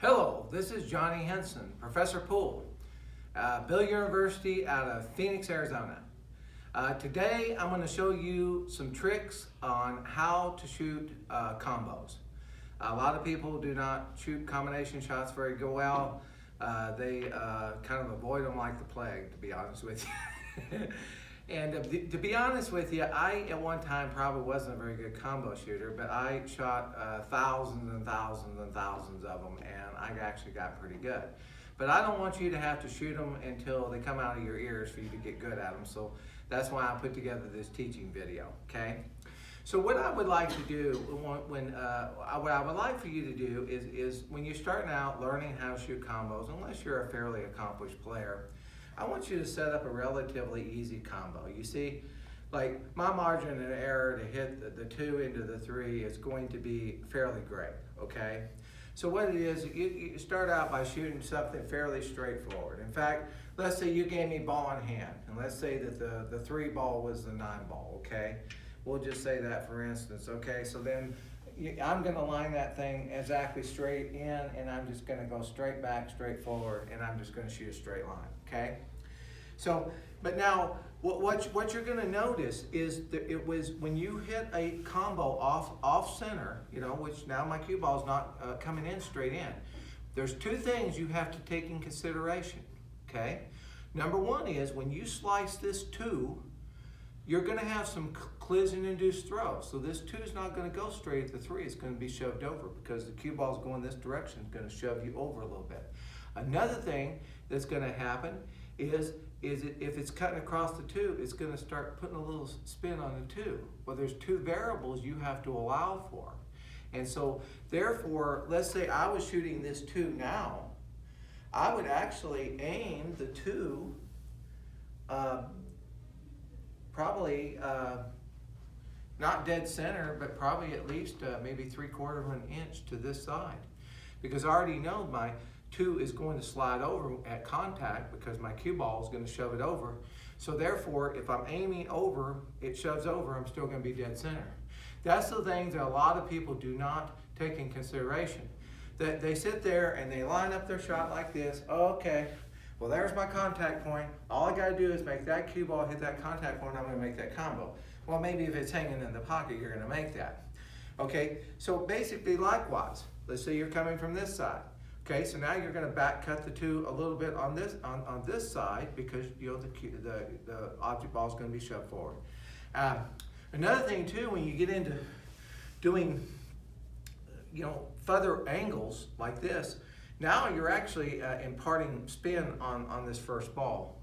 Hello, this is Johnny Henson, Professor Poole, Billiard University out of Phoenix, Arizona. Today I'm going to show you some tricks on how to shoot combos. A lot of people do not shoot combination shots very well. They kind of avoid them like the plague, to be honest with you. And to be honest with you, I at one time probably wasn't a very good combo shooter, but I shot thousands and thousands and thousands of them, and I actually got pretty good. But I don't want you to have to shoot them until they come out of your ears for you to get good at them, so that's why I put together this teaching video, okay? So what I would like to do, what I would like for you to do is when you're starting out learning how to shoot combos, unless you're a fairly accomplished player, I want you to set up a relatively easy combo. You see, like my margin of error to hit the 2 into the 3 is going to be fairly great, okay? So what it is, you start out by shooting something fairly straightforward. In fact, let's say you gave me ball in hand, and let's say that the 3 ball was the 9 ball, okay? We'll just say that for instance, okay? So then I'm gonna line that thing exactly straight in, and I'm just gonna go straight back, straight forward, and I'm just gonna shoot a straight line, okay? So, but now, what you're gonna notice is that it was when you hit a combo off center, you know, which now my cue ball is not coming in straight in. There's 2 things you have to take in consideration, okay? Number 1 is when you slice this 2, you're gonna have some collision-induced throw. So this 2 is not gonna go straight at the 3, it's gonna be shoved over because the cue ball is going this direction, it's gonna shove you over a little bit. Another thing that's gonna happen is if it's cutting across the 2, it's gonna start putting a little spin on the 2. Well, there's 2 variables you have to allow for. And so therefore, let's say I was shooting this 2 now, I would actually aim the 2 probably not dead center, but probably at least maybe 3/4 of an inch to this side. Because I already know my 2 is going to slide over at contact because my cue ball is going to shove it over. So therefore, if I'm aiming over, it shoves over, I'm still going to be dead center. That's the things that a lot of people do not take in consideration. That they sit there and they line up their shot like this. Oh, okay, well there's my contact point. All I got to do is make that cue ball hit that contact point, I'm going to make that combo. Well, maybe if it's hanging in the pocket, you're going to make that. Okay, so basically likewise, let's say you're coming from this side. Okay, so now you're going to back cut the 2 a little bit on this side because you know the object ball is going to be shoved forward. Another thing too, when you get into doing further angles like this, now you're actually imparting spin on this first ball,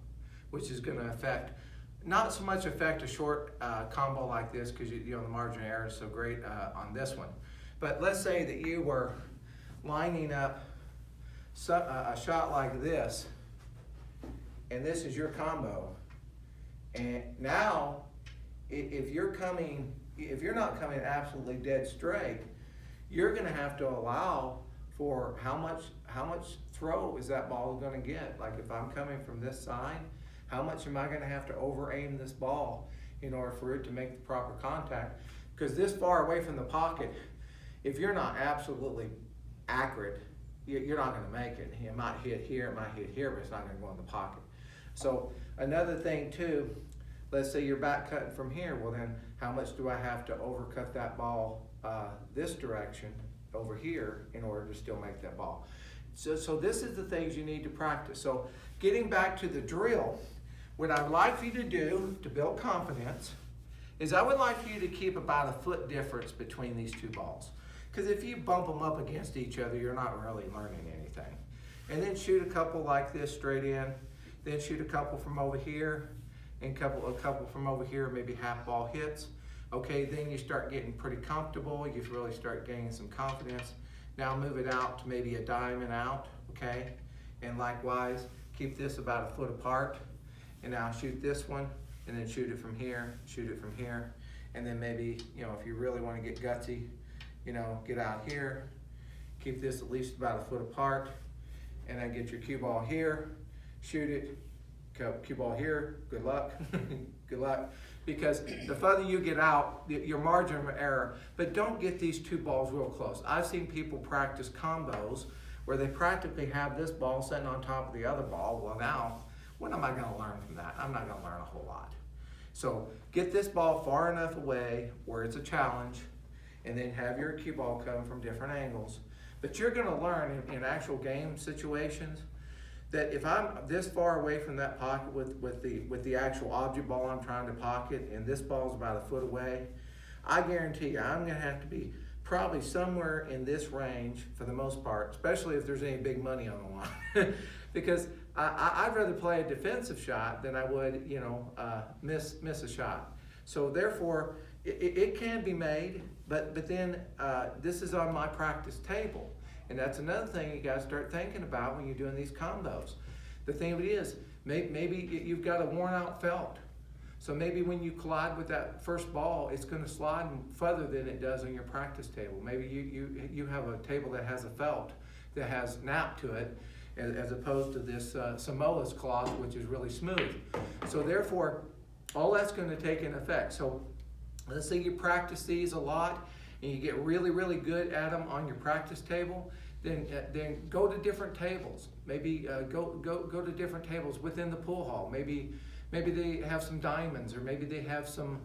which is going to affect, not so much affect a short combo like this because the margin of error is so great on this one. But let's say that you were lining up a shot like this, and this is your combo. And now, if you're not coming absolutely dead straight, you're going to have to allow for how much throw is that ball going to get. Like if I'm coming from this side, how much am I going to have to over aim this ball in order for it to make the proper contact? Because this far away from the pocket, if you're not absolutely accurate, you're not going to make it. It might hit here, it might hit here, but it's not going to go in the pocket. So another thing too, let's say you're back cutting from here, well then how much do I have to overcut that ball this direction over here in order to still make that ball? So this is the things you need to practice. So getting back to the drill, what I would like for you to do to build confidence is I would like for you to keep about a foot difference between these 2 balls. Because if you bump them up against each other, you're not really learning anything. And then shoot a couple like this straight in, then shoot a couple from over here, and a couple from over here, maybe half ball hits. Okay, then you start getting pretty comfortable, you really start gaining some confidence. Now move it out to maybe a diamond out, okay? And likewise, keep this about a foot apart. And now shoot this one, and then shoot it from here, and then maybe, if you really want to get gutsy, get out here, keep this at least about a foot apart, and then get your cue ball here, shoot it, cue ball here, good luck, good luck. Because the further you get out, your margin of error, but don't get these 2 balls real close. I've seen people practice combos where they practically have this ball sitting on top of the other ball. Well, now, what am I going to learn from that? I'm not going to learn a whole lot. So get this ball far enough away where it's a challenge, and then have your cue ball come from different angles. But you're going to learn in actual game situations that if I'm this far away from that pocket with the actual object ball I'm trying to pocket, and this ball's about a foot away, I guarantee you I'm going to have to be probably somewhere in this range for the most part, especially if there's any big money on the line. Because I'd rather play a defensive shot than I would, miss a shot. So therefore, it can be made, but then this is on my practice table. And that's another thing you guys start thinking about when you're doing these combos. The thing of it is, maybe you've got a worn out felt. So maybe when you collide with that first ball, it's going to slide further than it does on your practice table. Maybe you have a table that has a felt that has nap to it, as opposed to this Samoa's cloth, which is really smooth. So therefore, all that's going to take an effect. So let's say you practice these a lot and you get really, really good at them on your practice table, then go to different tables. Maybe go to different tables within the pool hall. Maybe they have some diamonds, or maybe they have some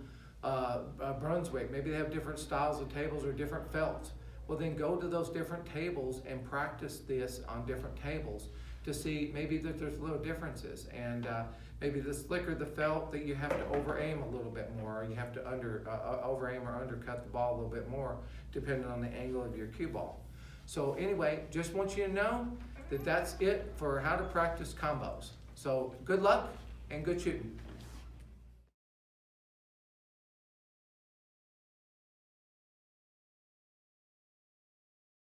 Brunswick. Maybe they have different styles of tables or different felts. Well, then go to those different tables and practice this on different tables to see maybe that there's little differences. And maybe the slicker the felt, that you have to over-aim a little bit more, or you have to over-aim or undercut the ball a little bit more, depending on the angle of your cue ball. So anyway, just want you to know that that's it for how to practice combos. So good luck and good shooting.